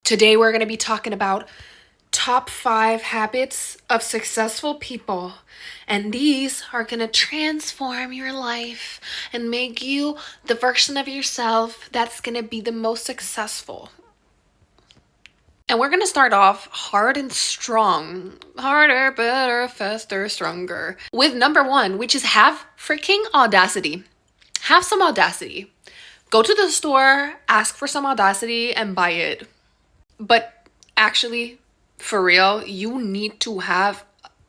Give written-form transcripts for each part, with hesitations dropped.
Today we're going to be talking about top 5 habits of successful people. And these are going to transform your life and make you the version of yourself that's going to be the most successful. And we're going to start off hard and strong. Harder, better, faster, stronger. With number 1, which is have freaking audacity. Have some audacity. Go to the store, ask for some audacity, and buy it. But actually, for real, you need to have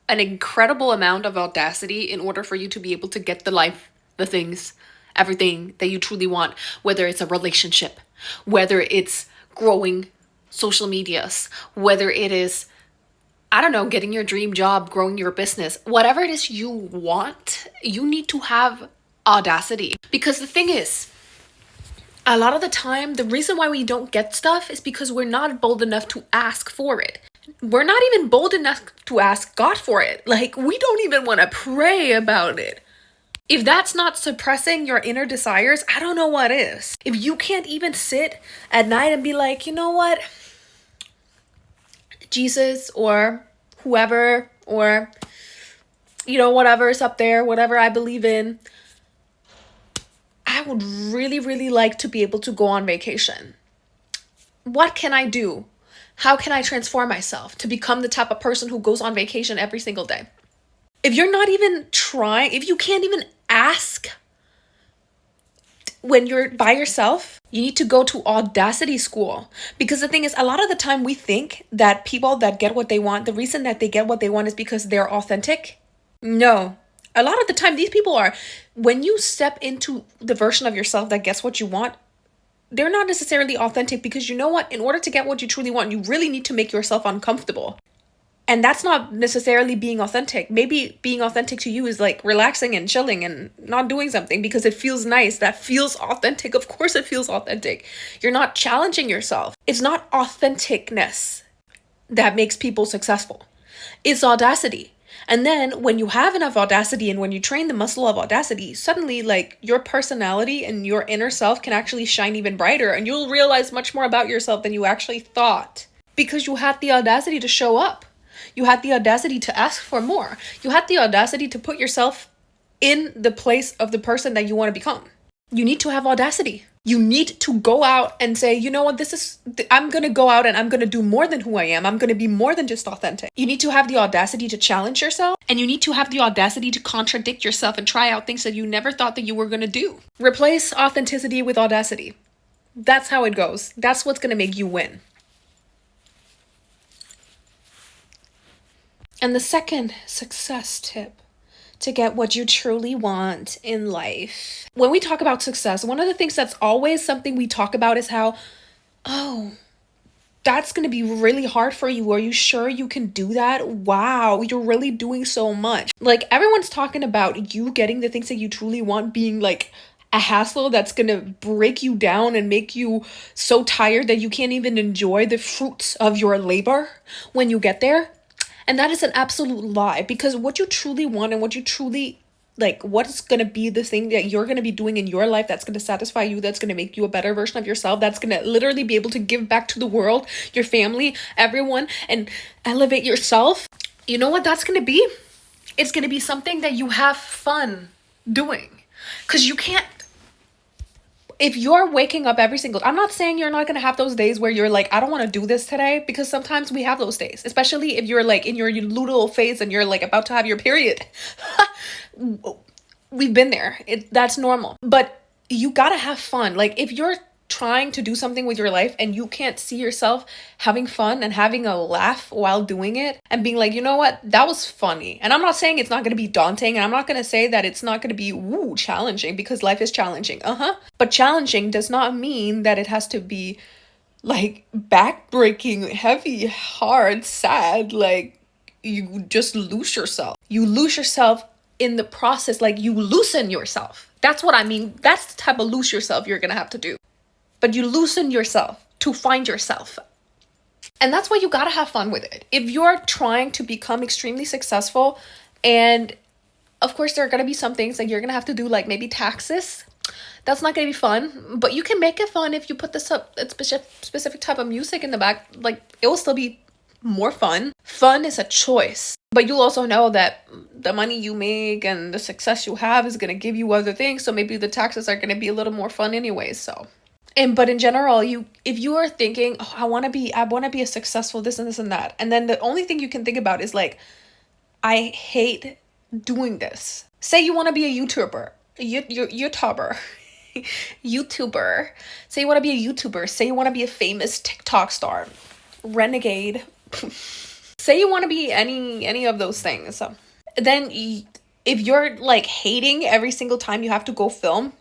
an incredible amount of audacity in order for you to be able to get the life, the things, everything that you truly want. Whether it's a relationship, whether it's growing social medias, whether it is, I don't know, getting your dream job, growing your business, whatever it is you want, you need to have audacity. Because the thing is, a lot of the time, the reason why we don't get stuff is because we're not bold enough to ask for it. We're not even bold enough to ask God for it. Like, we don't even want to pray about it. If that's not suppressing your inner desires, I don't know what is. If you can't even sit at night and be like, you know what? Jesus or whoever, or, whatever is up there, whatever I believe in, I would really, really like to be able to go on vacation. What can I do? How can I transform myself to become the type of person who goes on vacation every single day? If you're not even trying, if you can't even ask when you're by yourself, you need to go to audacity school. Because the thing is, a lot of the time we think that people that get what they want, the reason that they get what they want is because they're authentic. No. A lot of the time, these people are, when you step into the version of yourself that gets what you want, they're not necessarily authentic, because you know what? In order to get what you truly want, you really need to make yourself uncomfortable. And that's not necessarily being authentic. Maybe being authentic to you is like relaxing and chilling and not doing something because it feels nice. That feels authentic. Of course it feels authentic. You're not challenging yourself. It's not authenticness that makes people successful. It's audacity. And then when you have enough audacity and when you train the muscle of audacity, suddenly like your personality and your inner self can actually shine even brighter, and you'll realize much more about yourself than you actually thought, because you had the audacity to show up. You had the audacity to ask for more. You had the audacity to put yourself in the place of the person that you want to become. You need to have audacity. You need to go out and say, you know what, I'm going to go out and I'm going to do more than who I am. I'm going to be more than just authentic. You need to have the audacity to challenge yourself, and you need to have the audacity to contradict yourself and try out things that you never thought that you were going to do. Replace authenticity with audacity. That's how it goes. That's what's going to make you win. And the second success tip to get what you truly want in life. When we talk about success, one of the things that's always something we talk about is how, that's going to be really hard for you. Are you sure you can do that? Wow, you're really doing so much. Like, everyone's talking about you getting the things that you truly want being like a hassle that's going to break you down and make you so tired that you can't even enjoy the fruits of your labor when you get there. And that is an absolute lie, because what you truly want and what you truly like, what's going to be the thing that you're going to be doing in your life that's going to satisfy you, that's going to make you a better version of yourself, that's going to literally be able to give back to the world, your family, everyone, and elevate yourself. You know what that's going to be? It's going to be something that you have fun doing. Because you can't, if you're waking up every single, I'm not saying you're not going to have those days where you're like, I don't want to do this today, because sometimes we have those days, especially if you're like in your luteal phase and you're like about to have your period. We've been there. That's normal. But you got to have fun. Like, if you're trying to do something with your life and you can't see yourself having fun and having a laugh while doing it and being like, you know what, that was funny. And I'm not saying it's not going to be daunting, and I'm not going to say that it's not going to be challenging, because life is challenging. But challenging does not mean that it has to be like backbreaking, heavy, hard, sad. Like, you just lose yourself. You lose yourself in the process. Like, you loosen yourself. That's what I mean. That's the type of lose yourself you're going to have to do. But you loosen yourself to find yourself. And that's why you gotta have fun with it. If you're trying to become extremely successful, and of course there are gonna be some things that you're gonna have to do, like maybe taxes. That's not gonna be fun, but you can make it fun if you put this up a specific type of music in the back. Like, it will still be more fun. Fun is a choice, but you'll also know that the money you make and the success you have is gonna give you other things. So maybe the taxes are gonna be a little more fun anyways. So, but in general, if you are thinking, oh, I want to be a successful this and this and that, and then the only thing you can think about is like, I hate doing this. Say you want to be a YouTuber, YouTuber. YouTuber. Say you want to be a YouTuber. Say you want to be a famous TikTok star, renegade. Say you want to be any of those things. Then if you're like hating every single time you have to go film,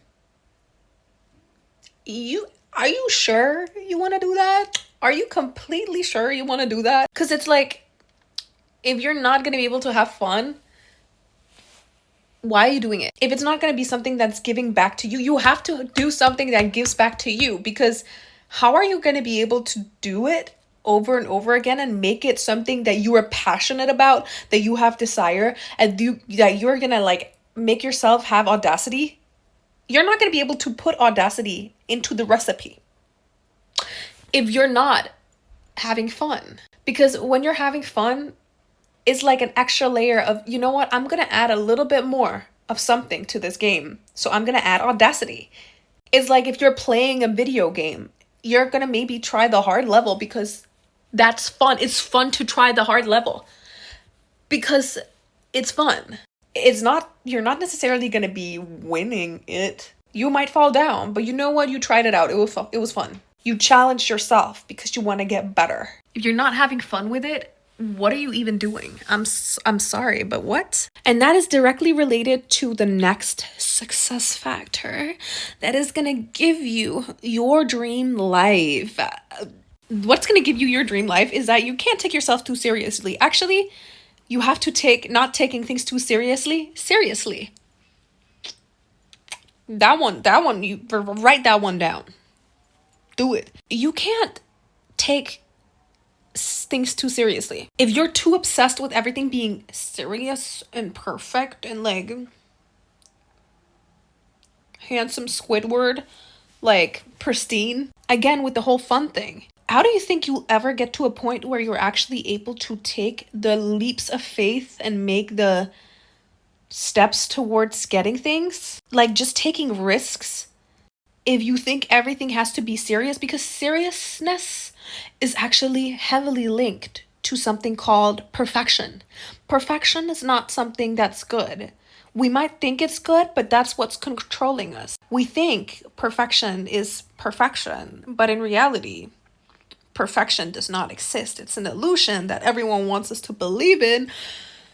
are you sure you want to do that? Are you completely sure you want to do that? Because it's like, if you're not going to be able to have fun, why are you doing it? If it's not going to be something that's giving back to you, you have to do something that gives back to you, because how are you going to be able to do it over and over again and make it something that you are passionate about, that you have desire, and that you're going to like make yourself have audacity? You're not going to be able to put audacity into the recipe if you're not having fun. Because when you're having fun, it's like an extra layer of, you know what, I'm going to add a little bit more of something to this game. So I'm going to add audacity. It's like if you're playing a video game, you're going to maybe try the hard level because that's fun. It's fun to try the hard level because it's fun. You're not necessarily going to be winning it. You might fall down, but you know what? You tried it out. It was fun. You challenged yourself because you want to get better. If you're not having fun with it, what are you even doing? I'm sorry, but what? And that is directly related to the next success factor that is going to give you your dream life. What's going to give you your dream life is that you can't take yourself too seriously. Actually, you have to take not taking things too seriously. That one, you write that one down. Do it. You can't take things too seriously. If you're too obsessed with everything being serious and perfect and like handsome Squidward, like pristine, again with the whole fun thing, how do you think you'll ever get to a point where you're actually able to take the leaps of faith and make the steps towards getting things? Like just taking risks. If you think everything has to be serious, because seriousness is actually heavily linked to something called perfection. Perfection is not something that's good. We might think it's good, but that's what's controlling us. We think perfection is perfection, but in reality, perfection does not exist. It's an illusion that everyone wants us to believe in,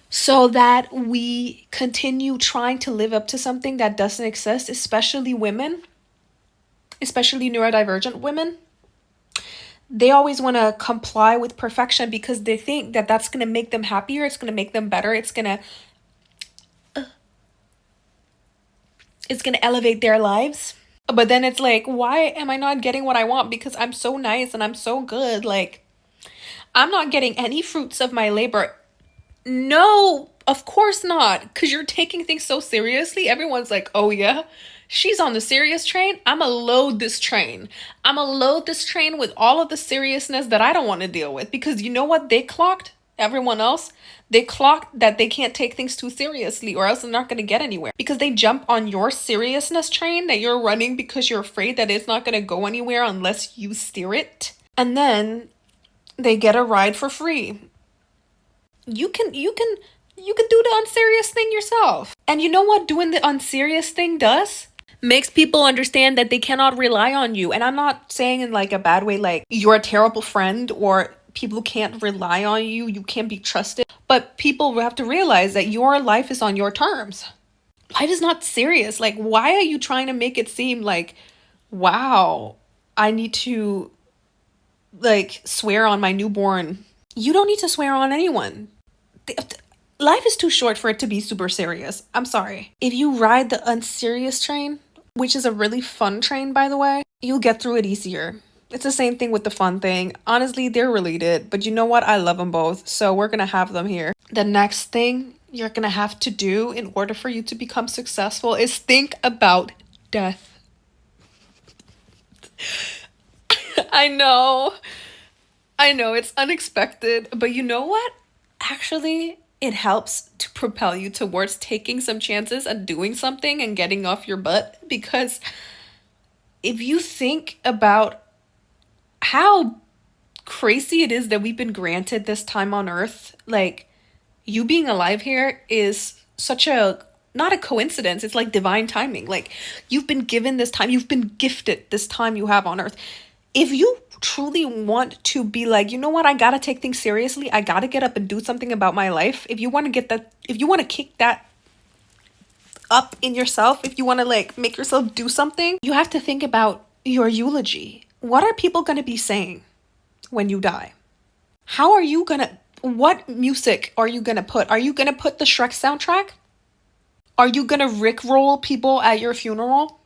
so that we continue trying to live up to something that doesn't exist, especially women. Especially neurodivergent women, they always want to comply with perfection because they think that that's going to make them happier. It's going to make them better. It's going to elevate their lives. But then it's like, why am I not getting what I want? Because I'm so nice and I'm so good. Like, I'm not getting any fruits of my labor. No, of course not. Because you're taking things so seriously. Everyone's like, oh yeah, she's on the serious train. I'ma load this train. I'ma load this train with all of the seriousness that I don't want to deal with. Because you know what they clocked? Everyone else, they clocked that they can't take things too seriously or else they're not going to get anywhere. Because they jump on your seriousness train that you're running because you're afraid that it's not going to go anywhere unless you steer it. And then they get a ride for free. You can do the unserious thing yourself. And you know what doing the unserious thing does? Makes people understand that they cannot rely on you. And I'm not saying in like a bad way, like you're a terrible friend or people can't rely on you, you can't be trusted. But people have to realize that your life is on your terms. Life is not serious. Like, why are you trying to make it seem like, wow, I need to like swear on my newborn? You don't need to swear on anyone. Life is too short for it to be super serious. I'm sorry. If you ride the unserious train, which is a really fun train, by the way, you'll get through it easier. It's the same thing with the fun thing. Honestly, they're related, but you know what? I love them both, so we're gonna have them here. The next thing you're gonna have to do in order for you to become successful is think about death. I know. I know it's unexpected, but you know what? Actually, it helps to propel you towards taking some chances and doing something and getting off your butt because if you think about how crazy it is that we've been granted this time on earth, like you being alive here is such a not a coincidence, it's like divine timing. Like you've been given this time, you've been gifted this time you have on earth. If you truly want to be like, you know what, I gotta take things seriously, I gotta get up and do something about my life, if you want to get that, if you want to kick that up in yourself, if you want to like make yourself do something, you have to think about your eulogy. What are people going to be saying when you die? How are you going to, what music are you going to put? Are you going to put the Shrek soundtrack? Are you going to rickroll people at your funeral?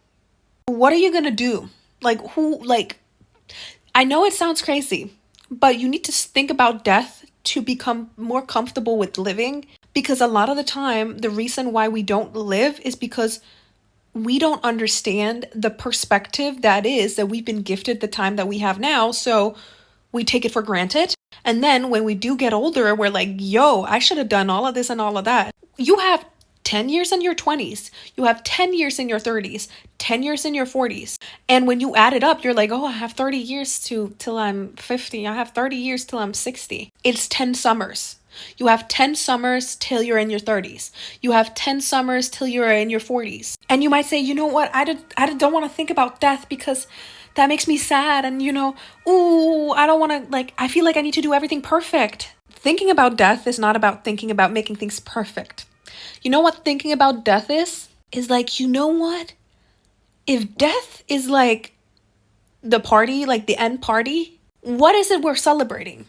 What are you going to do? Like, who, like, I know it sounds crazy, but you need to think about death to become more comfortable with living. Because a lot of the time, the reason why we don't live is because we don't understand the perspective that is that we've been gifted the time that we have now. So we take it for granted. And then when we do get older, we're like, yo, I should have done all of this and all of that. You have 10 years in your 20s. You have 10 years in your 30s, 10 years in your 40s. And when you add it up, you're like, oh, I have 30 years till I'm 50. I have 30 years till I'm 60. It's 10 summers. You have 10 summers till you're in your 30s. You have 10 summers till you're in your 40s. And you might say, you know what? I don't want to think about death because that makes me sad. And, ooh, I don't want to, like, I feel like I need to do everything perfect. Thinking about death is not about thinking about making things perfect. You know what thinking about death is? Is like, you know what? If death is like the party, like the end party, what is it we're celebrating?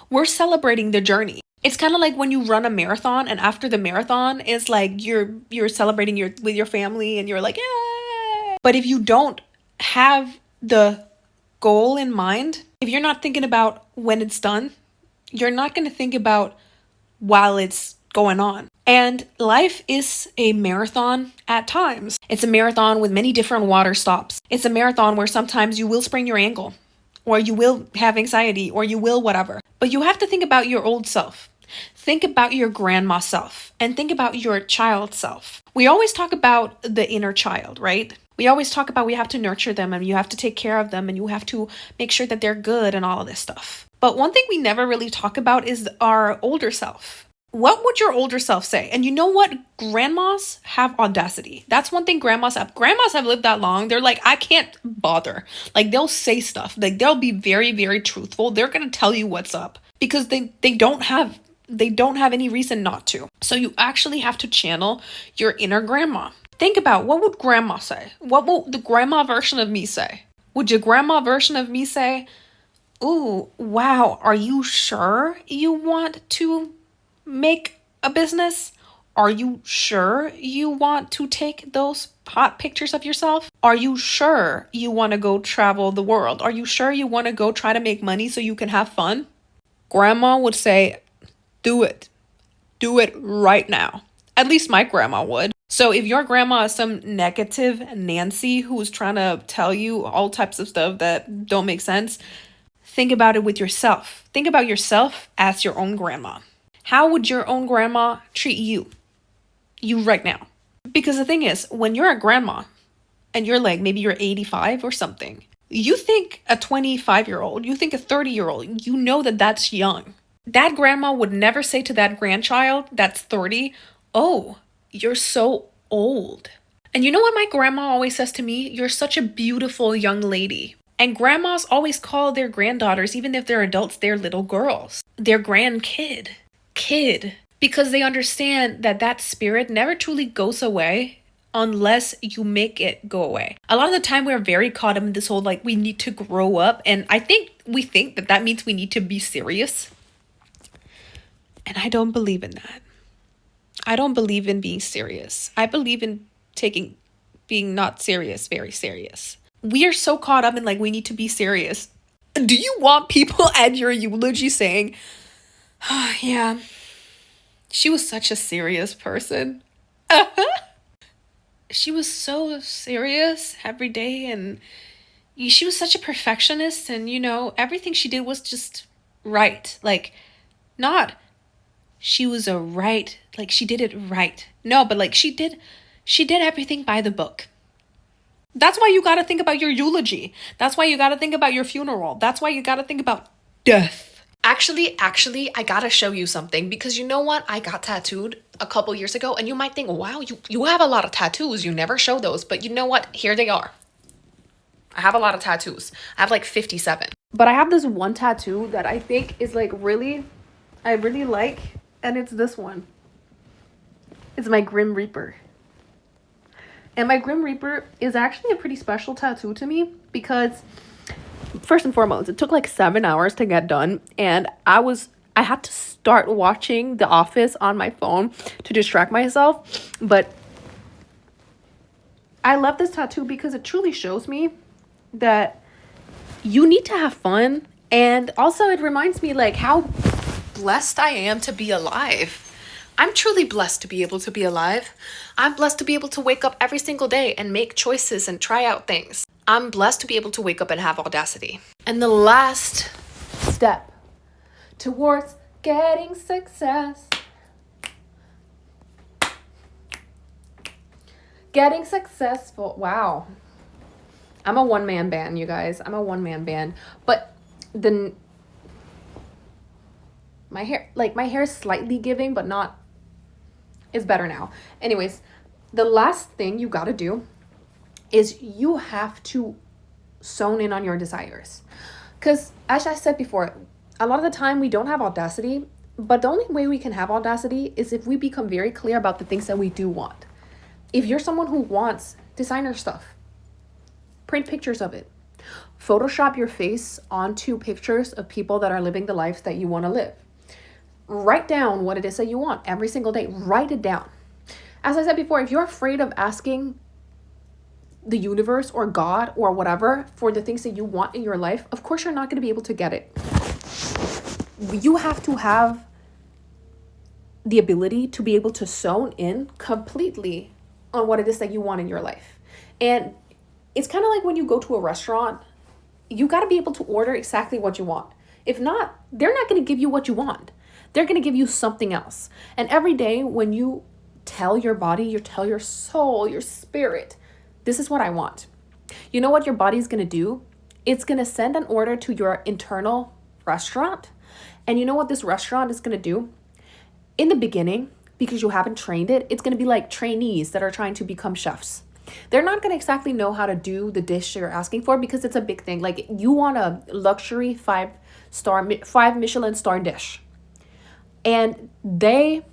We're celebrating the journey. It's kind of like when you run a marathon and after the marathon, it's like you're celebrating with your family and you're like, yeah. But if you don't have the goal in mind, if you're not thinking about when it's done, you're not going to think about while it's going on. And life is a marathon at times. It's a marathon with many different water stops. It's a marathon where sometimes you will sprain your ankle, or you will have anxiety, or you will whatever. But you have to think about your old self. Think about your grandma self, and think about your child self. We always talk about the inner child, right? We always talk about we have to nurture them and you have to take care of them and you have to make sure that they're good and all of this stuff. But one thing we never really talk about is our older self. What would your older self say? And you know what? Grandmas have audacity. That's one thing grandmas have. Grandmas have lived that long. They're like, I can't bother. Like they'll say stuff. Like they'll be very, very truthful. They're going to tell you what's up because they don't have any reason not to. So you actually have to channel your inner grandma. Think about what would grandma say? What will the grandma version of me say? Would your grandma version of me say, ooh, wow, are you sure you want to make a business? Are you sure you want to take those hot pictures of yourself? Are you sure you want to go travel the world? Are you sure you want to go try to make money so you can have fun? Grandma would say, do it. Do it right now. At least my grandma would. So if your grandma is some negative Nancy who's trying to tell you all types of stuff that don't make sense, think about it with yourself. Think about yourself as your own grandma. How would your own grandma treat you? You right now. Because the thing is, when you're a grandma and you're like, maybe you're 85 or something, you think a 25-year-old, you think a 30-year-old, you know that that's young. That grandma would never say to that grandchild that's 30, oh, you're so old. And you know what my grandma always says to me? You're such a beautiful young lady. And grandmas always call their granddaughters, even if they're adults, their little girls, their grandkid, kid, because they understand that that spirit never truly goes away unless you make it go away. A lot of the time we're very caught up in this whole, like, we need to grow up. And I think we think that that means we need to be serious. And I don't believe in that. I don't believe in being serious. I believe in being not serious, very serious. We are so caught up in like, we need to be serious. Do you want people at your eulogy saying, oh, yeah, she was such a serious person. She was so serious every day. And she was such a perfectionist, and everything she did was just right. Like, not she was a right, like she did it right. No, but like she did everything by the book. That's why you got to think about your eulogy. That's why you got to think about your funeral. That's why you got to think about death. Actually, I gotta show you something, because you know what? I got tattooed a couple years ago, and you might think, wow, you have a lot of tattoos. You never show those. But you know what? Here they are. I have a lot of tattoos. I have like 57. But I have this one tattoo that I think is like I really like, and it's this one. It's my Grim Reaper. And my Grim Reaper is actually a pretty special tattoo to me, because first and foremost, it took like 7 hours to get done, and I had to start watching The Office on my phone to distract myself. But I love this tattoo because it truly shows me that you need to have fun, and also it reminds me like how blessed I am to be alive. I'm truly blessed to be able to be alive. I'm blessed to be able to wake up every single day and make choices and try out things. I'm blessed to be able to wake up and have audacity. And the last step towards getting success. Getting successful. Wow. I'm a one-man band, you guys. I'm a one-man band. But my hair is slightly giving, but not. It's better now. Anyways, the last thing you gotta do is you have to zone in on your desires. Because as I said before, a lot of the time we don't have audacity, but the only way we can have audacity is if we become very clear about the things that we do want. If you're someone who wants designer stuff, print pictures of it. Photoshop your face onto pictures of people that are living the life that you want to live. Write down what it is that you want every single day. Write it down. As I said before, if you're afraid of asking the universe or God or whatever for the things that you want in your life, of course you're not going to be able to get it. You have to have the ability to be able to zone in completely on what it is that you want in your life. And it's kind of like when you go to a restaurant, you got to be able to order exactly what you want. If not, they're not going to give you what you want. They're going to give you something else. And every day when you tell your body, you tell your soul, your spirit, this is what I want. You know what your body's going to do? It's going to send an order to your internal restaurant. And you know what this restaurant is going to do? In the beginning, because you haven't trained it, it's going to be like trainees that are trying to become chefs. They're not going to exactly know how to do the dish you're asking for, because it's a big thing. Like, you want a luxury 5 Michelin star dish. And they're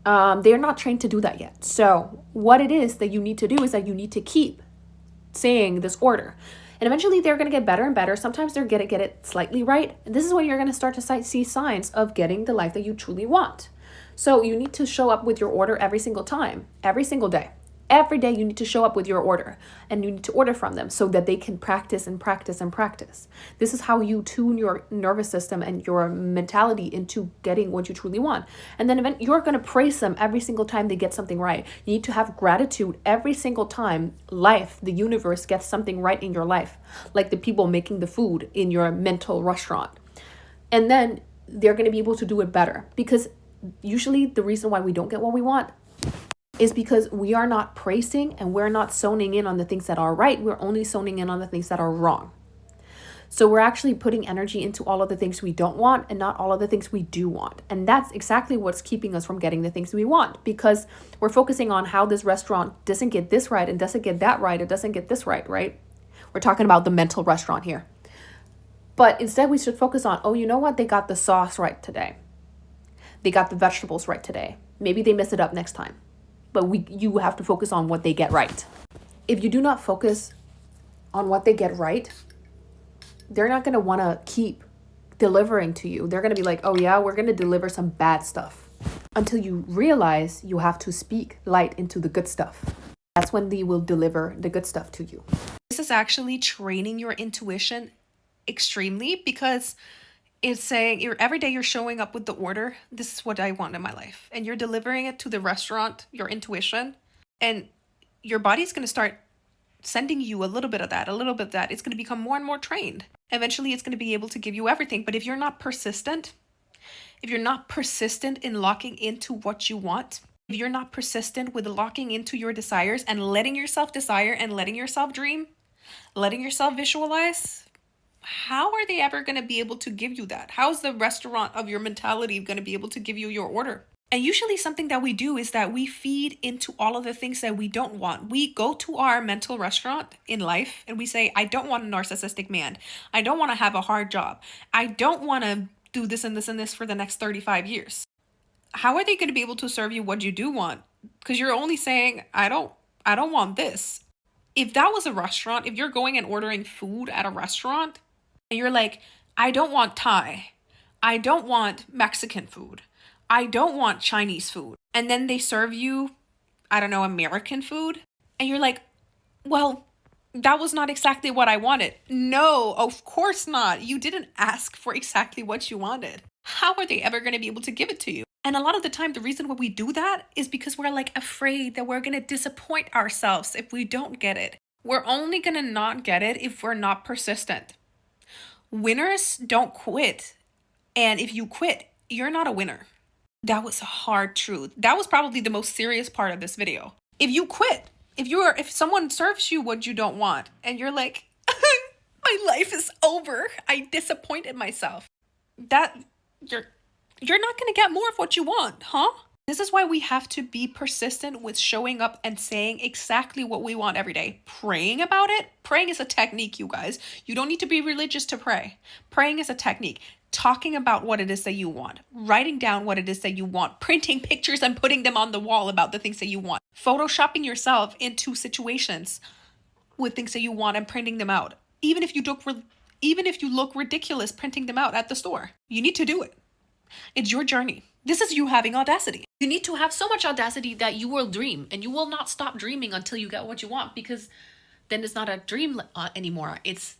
not trained to do that yet. So what it is that you need to do is that you need to keep saying this order. And eventually they're going to get better and better. Sometimes they're going to get it slightly right. And this is when you're going to start to see signs of getting the life that you truly want. So you need to show up with your order every single time, every single day. Every day you need to show up with your order, and you need to order from them so that they can practice and practice and practice. This is how you tune your nervous system and your mentality into getting what you truly want. And then you're going to praise them every single time they get something right. You need to have gratitude every single time the universe gets something right in your life, like the people making the food in your mental restaurant. And then they're going to be able to do it better, because usually the reason why we don't get what we want is because we are not praising and we're not zoning in on the things that are right. We're only zoning in on the things that are wrong. So we're actually putting energy into all of the things we don't want and not all of the things we do want. And that's exactly what's keeping us from getting the things we want, because we're focusing on how this restaurant doesn't get this right and doesn't get that right. It doesn't get this right? We're talking about the mental restaurant here. But instead we should focus on, oh, you know what? They got the sauce right today. They got the vegetables right today. Maybe they mess it up next time. But you have to focus on what they get right. If you do not focus on what they get right, they're not going to want to keep delivering to you. They're going to be like, oh yeah, we're going to deliver some bad stuff. Until you realize you have to speak light into the good stuff. That's when they will deliver the good stuff to you. This is actually training your intuition extremely, because it's saying every day you're showing up with the order, this is what I want in my life. And you're delivering it to the restaurant, your intuition. And your body's going to start sending you a little bit of that, a little bit of that. It's going to become more and more trained. Eventually, it's going to be able to give you everything. But if you're not persistent, if you're not persistent in locking into what you want, if you're not persistent with locking into your desires and letting yourself desire and letting yourself dream, letting yourself visualize, how are they ever going to be able to give you that? How's the restaurant of your mentality going to be able to give you your order? And usually something that we do is that we feed into all of the things that we don't want. We go to our mental restaurant in life and we say, I don't want a narcissistic man. I don't want to have a hard job. I don't want to do this and this and this for the next 35 years. How are they going to be able to serve you what you do want? Because you're only saying, I don't want this. If that was a restaurant, if you're going and ordering food at a restaurant and you're like, I don't want Thai. I don't want Mexican food. I don't want Chinese food. And then they serve you, I don't know, American food. And you're like, well, that was not exactly what I wanted. No, of course not. You didn't ask for exactly what you wanted. How are they ever going to be able to give it to you? And a lot of the time, the reason why we do that is because we're like afraid that we're going to disappoint ourselves if we don't get it. We're only going to not get it if we're not persistent. Winners don't quit. And if you quit, you're not a winner. That was a hard truth. That was probably the most serious part of this video. If you quit, if someone serves you what you don't want and you're like, my life is over, I disappointed myself, that you're not going to get more of what you want, huh? This is why we have to be persistent with showing up and saying exactly what we want every day. Praying about it. Praying is a technique, you guys. You don't need to be religious to pray. Praying is a technique. Talking about what it is that you want. Writing down what it is that you want. Printing pictures and putting them on the wall about the things that you want. Photoshopping yourself into situations with things that you want and printing them out. Even if you look ridiculous printing them out at the store. You need to do it. It's your journey. This is you having audacity. You need to have so much audacity that you will dream and you will not stop dreaming until you get what you want, because then it's not a dream anymore. It's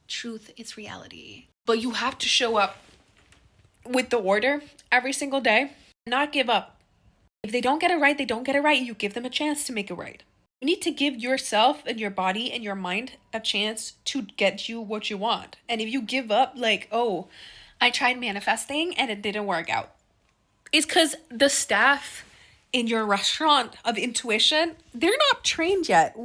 truth. It's reality. But you have to show up with the order every single day, not give up. If they don't get it right, they don't get it right. You give them a chance to make it right. You need to give yourself and your body and your mind a chance to get you what you want. And if you give up, like, oh, I tried manifesting and it didn't work out, it's because the staff in your restaurant of intuition, they're not trained yet.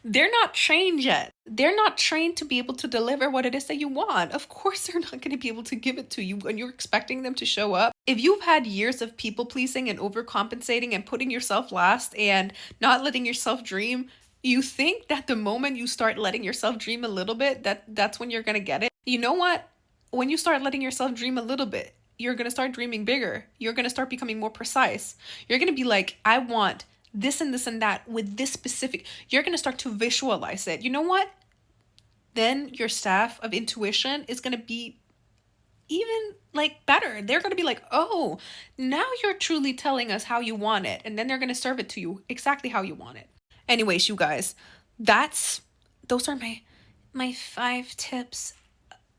They're not trained yet. They're not trained to be able to deliver what it is that you want. Of course, they're not going to be able to give it to you when you're expecting them to show up. If you've had years of people pleasing and overcompensating and putting yourself last and not letting yourself dream, you think that the moment you start letting yourself dream a little bit, that's when you're going to get it. You know what? When you start letting yourself dream a little bit, you're going to start dreaming bigger. You're going to start becoming more precise. You're going to be like, I want this and this and that with this specific. You're going to start to visualize it. You know what? Then your staff of intuition is going to be even like better. They're going to be like, oh, now you're truly telling us how you want it. And then they're going to serve it to you exactly how you want it. Anyways, you guys, those are my 5 tips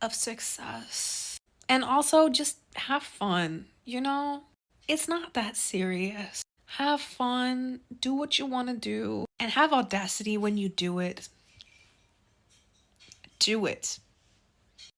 of success. And also just have fun, it's not that serious. Have fun, do what you want to do, and have audacity when you do it. Do it.